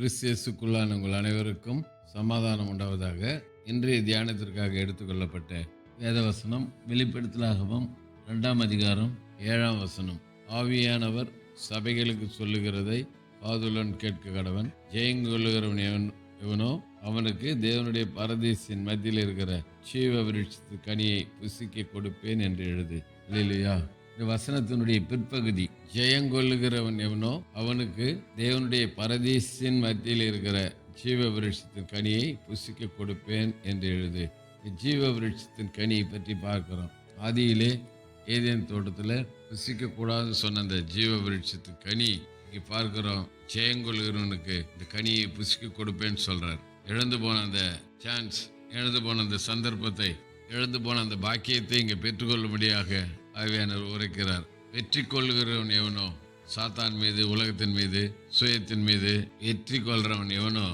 கிறிஸ்தியசுக்குள்ளான உங்கள் அனைவருக்கும் சமாதானம் உண்டாவதாக. இன்றைய தியானத்திற்காக எடுத்துக்கொள்ளப்பட்ட வேதவசனம் வெளிப்படுத்தலாகவும் 2ஆம் அதிகாரம் 7ஆம் வசனம். ஆவியானவர் சபைகளுக்கு சொல்லுகிறதை காதுடன் கேட்க கடவன். ஜெயங்கொள்ளுகிறவன் எவனோ அவனுக்கு தேவனுடைய பரதேசின் மத்தியில் இருக்கிற ஜீவ விருட்சத்து கனியை புசிக்க கொடுப்பேன் என்று எழுது. அல்லேலூயா. இந்த வசனத்தினுடைய பிற்பகுதி, ஜெயங்கொள்ளுகிறவன் எவனோ அவனுக்கு தேவனுடைய பரதேசின் மத்தியில் இருக்கிற ஜீவ விருட்சத்தின் கனியை புசிக்க கொடுப்பேன் என்று எழுது. ஜீவ விருட்சத்தின் கனியை பற்றி பார்க்கிறோம். ஆதியிலே ஏதேன் தோட்டத்தில் புசிக்க கூடாது சொன்ன அந்த ஜீவ விருட்சத்தின் கனி இங்கே பார்க்கிறோம். ஜெயங்கொள்கிறவனுக்கு இந்த கனியை புசிக்க கொடுப்பேன்னு சொல்றார். இழந்து போன அந்த சான்ஸ், இழந்து போன அந்த சந்தர்ப்பத்தை, இழந்து போன அந்த பாக்கியத்தை இங்கே பெற்றுக்கொள்ளும்படியாக ஆவியானவர் உரைக்கிறார். வெற்றி கொள்ளுகிறவன் எவனோ, சாத்தான் மீது, உலகத்தின் மீது, சுயத்தின் மீது வெற்றி கொள்றவன் எவனோ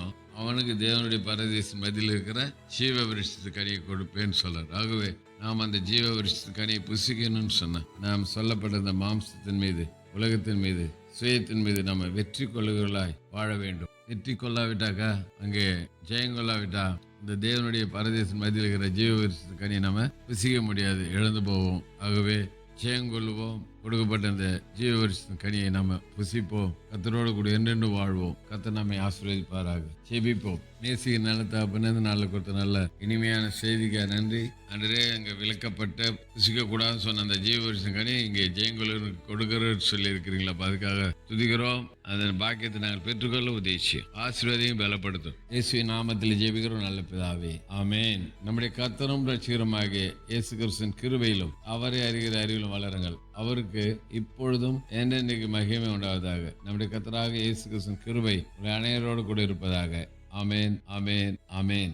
அவனுக்கு தேவனுடைய பரதேசின் மத்தியில் இருக்கிற ஜீவ விருட்சத்து கனியை கொடுப்பேன்னு சொல்றார். ஆகவே நாம் அந்த ஜீவ விருட்சத்து கனியை புசிக்கணும்னு சொன்ன நாம் சொல்லப்பட்ட அந்த மாம்சத்தின் மீது, உலகத்தின் மீது, சுயத்தின் மீது நம்ம வெற்றி கொள்ளுகளாய் வாழ வேண்டும். வெற்றி கொள்ளாவிட்டாக்கா, அங்கே ஜெயங்கொள்ளாவிட்டா இந்த தேவனுடைய பரதேசின் மத்தியில் இருக்கிற ஜீவ விருட்சத்து கனியை நம்ம புசிக்க முடியாது, இழந்து போவோம். ஆகவே ஜெயங்கொள்ளுவோம். கொடுக்கப்பட்ட இந்த ஜீவ விருட்சத்தின் கனியை நம்ம புசிப்போம். கர்த்தரோடு கூட என்றென்று வாழ்வோம். கர்த்தர் நம்மை ஆசீர்வதிப்பாராக. ஜெபிப்போம். நேசிக்க நல்ல தகப்பனே, இந்த நாளில் கொடுத்த நல்ல இனிமையான செய்திக்கு நன்றி. அன்றே அங்கே விளக்கப்பட்ட புசிக்க கூடாதுன்னு சொன்ன அந்த ஜீவ விருட்சத்தின் கனி இங்கே ஜெயங்கொள்ளுவனுக்கு கொடுக்கிறன்னு சொல்லி இருக்கிறீங்களா? அதுக்காக துதிக்கிறோம். அதன் பாக்கியத்தை நாங்கள் பெற்றுக்கொள்ள உதவி ஆசீர்வாதையும் பலப்படுத்தும். இயேசுவின் நாமத்தில் ஜெபிக்கிறோம் நல்ல பிதாவே, ஆமேன். நம்முடைய கர்த்தரும் ரட்சகருமாகிய இயேசு கிறிஸ்துவின் கிருபையிலும் அவரை அறிகிற அறிவிலும் வளருங்கள். அவருக்கு இப்பொழுதும் என்றென்றைக்கு மகிமை உண்டாவதாக. நம்முடைய கர்த்தராகிய இயேசு கிறிஸ்துவின் கிருபை அனைவரோடு கூட இருப்பதாக. ஆமேன், ஆமேன், ஆமேன்.